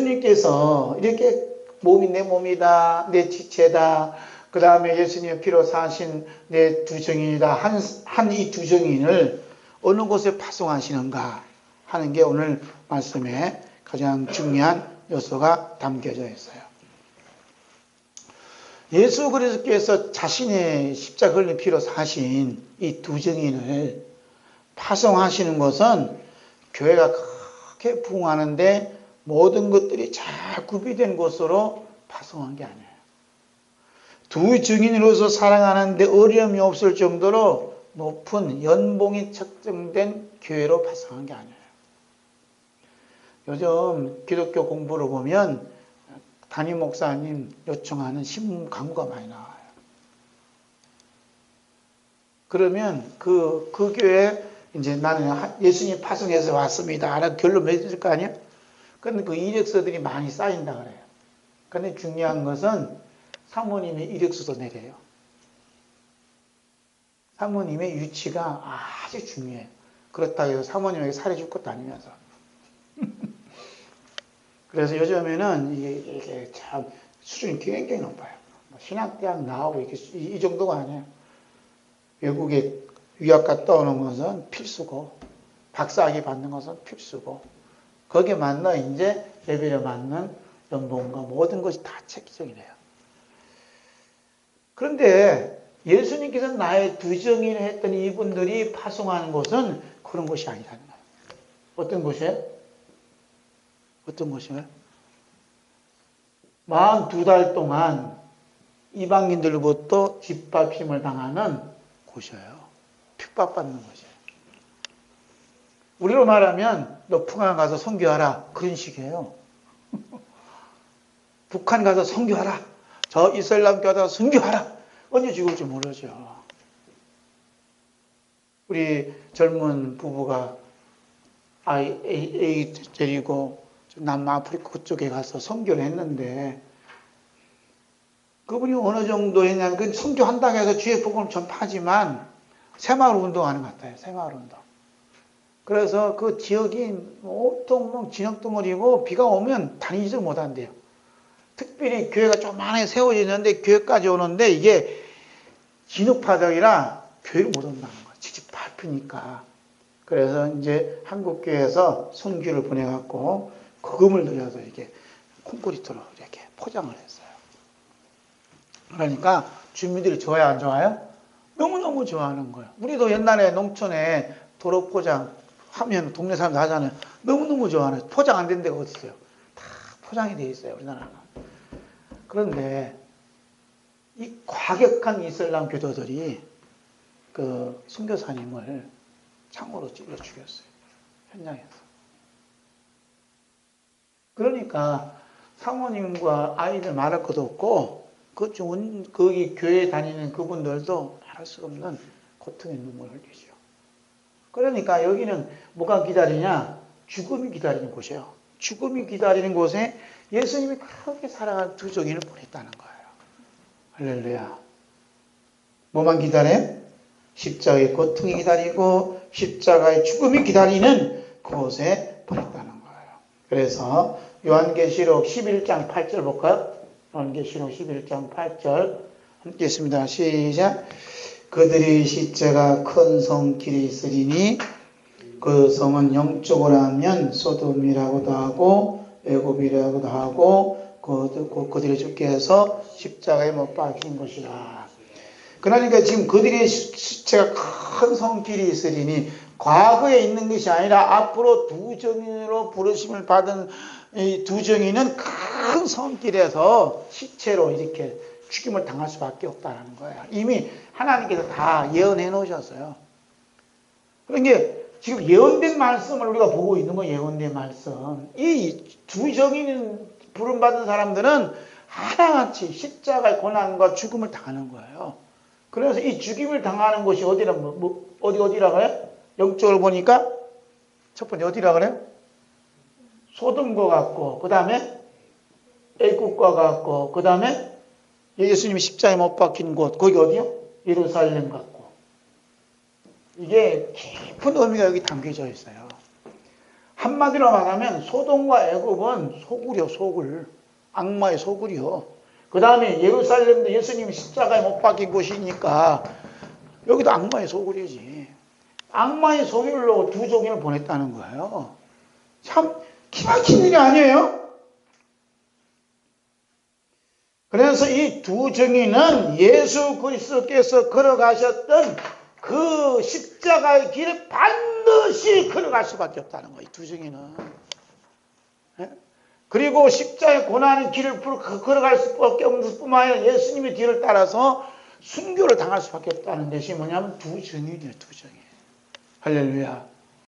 예수님께서 이렇게 몸이 내 몸이다, 내 지체다, 그 다음에 예수님의 피로 사신 내 두 증인이다, 한 이 두 증인을 어느 곳에 파송하시는가 하는 게 오늘 말씀에 가장 중요한 요소가 담겨져 있어요. 예수 그리스도께서 자신의 십자가 흘린 피로 사신 이 두 증인을 파송하시는 것은 교회가 그렇게 부흥하는데 모든 것들이 잘 구비된 곳으로 파송한 게 아니에요. 두 증인으로서 살아가는데 어려움이 없을 정도로 높은 연봉이 책정된 교회로 파송한 게 아니에요. 요즘 기독교 공부를 보면 담임 목사님 요청하는 신문 광고가 많이 나와요. 그러면 그 교회 이제 나는 예수님 파송해서 왔습니다. 라고 결론 맺을 거 아니에요? 근데 그 이력서들이 많이 쌓인다 그래요. 근데 중요한 것은 사모님의 이력서도 내려요. 사모님의 위치가 아주 중요해요. 그렇다고 해서 사모님에게 살해줄 것도 아니면서. 그래서 요즘에는 이게 참 수준이 굉장히 높아요. 신학대학 나오고 이 정도가 아니에요. 외국에 유학 갔다 오는 것은 필수고, 박사학위 받는 것은 필수고, 거기에 맞는 이제 레벨에 맞는 연봉과 모든 것이 다 체계적이래요. 그런데 예수님께서 나의 두 증인을 했던 이분들이 파송하는 곳은 그런 곳이 아니라는 거예요. 어떤 곳이에요? 어떤 곳이에요? 42달 동안 이방인들로부터 짓밟힘을 당하는 곳이에요. 핍박받는 곳이에요. 우리로 말하면 너 북한 가서 선교하라. 그런 식이에요. 북한 가서 선교하라. 저 이슬람 교하다 선교하라. 언제 죽을지 모르죠. 우리 젊은 부부가 아이 데리고 남아프리카 그쪽에 가서 선교를 했는데 그분이 어느 정도 했냐면 그 선교한다고 해서 주의 복음을 전파하지만 새마을 운동하는 것 같아요. 새마을 운동. 그래서 그 지역이 온통 진흙덩어리고 비가 오면 다니지를 못한대요. 특별히 교회가 조그만하게 세워져 있는데 교회까지 오는데 이게 진흙바닥이라 교회를 못 온다는 거예요. 직접 밟히니까. 그래서 이제 한국교회에서 선교를 보내갖고 거금을 들여서 이렇게 콘크리트로 이렇게 포장을 했어요. 그러니까 주민들이 좋아요, 안 좋아요? 너무너무 좋아하는 거예요. 우리도 옛날에 농촌에 도로 포장 하면 동네 사람들 하잖아요. 너무너무 좋아하는 거예요. 포장 안 된 데가 어디 있어요? 다 포장이 돼 있어요, 우리나라는. 그런데 이 과격한 이슬람 교도들이 그 선교사님을 창으로 찔러 죽였어요. 현장에서. 그러니까 사모님과 아이들 말할 것도 없고 거기 교회 다니는 그분들도 말할 수 없는 고통의 눈물을 흘리죠. 그러니까 여기는 뭐가 기다리냐? 죽음이 기다리는 곳이에요. 죽음이 기다리는 곳에 예수님이 그렇게 사랑한 두 증인을 보냈다는 거예요. 할렐루야. 뭐만 기다려요? 십자가의 고통이 기다리고 십자가의 죽음이 기다리는 그곳에 보냈다는 거예요. 그래서 요한계시록 11장 8절 볼까요? 요한계시록 11장 8절 함께 있습니다. 시작. 그들의 시체가 큰 성길이 있으리니 그 성은 영적으로 하면 소돔이라고도 하고 애굽이라고도 하고 그들의 주께서 십자가에 못 박힌 것이라. 그러니까 지금 그들의 시체가 큰 성길이 있으리니 과거에 있는 것이 아니라 앞으로 두 증인으로 부르심을 받은 이 두 증인은 큰 성길에서 시체로 이렇게 죽임을 당할 수밖에 없다는 거예요. 이미 하나님께서 다 예언해 놓으셨어요. 그러니까 지금 예언된 말씀을 우리가 보고 있는 건 예언된 말씀. 이 두 증인 부름받은 사람들은 하나같이 십자가의 고난과 죽음을 당하는 거예요. 그래서 이 죽임을 당하는 곳이 어디라 그래요? 영적으로 보니까 첫 번째 어디라 그래요? 소돔과 같고, 그 다음에 애국과 같고, 그 다음에 예수님이 십자가에 못 박힌 곳, 거기 어디요? 예루살렘 같고. 이게 깊은 의미가 여기 담겨져 있어요. 한마디로 말하면 소돔과 애굽은 소굴이요, 소굴. 악마의 소굴이요. 그 다음에 예루살렘도 예수님이 십자가에 못 박힌 곳이니까 여기도 악마의 소굴이지. 악마의 소굴로 두 종인을 보냈다는 거예요. 참 기막힌 일이 아니에요? 그래서 이 두 증인은 예수 그리스도께서 걸어가셨던 그 십자가의 길을 반드시 걸어갈 수밖에 없다는 거예요. 이 두 증인은. 그리고 십자가의 고난의 길을 걸어갈 수밖에 없는 뿐만 아니라 예수님의 뒤를 따라서 순교를 당할 수밖에 없다는 것이 뭐냐면 두 증인이에요. 두 증인. 할렐루야.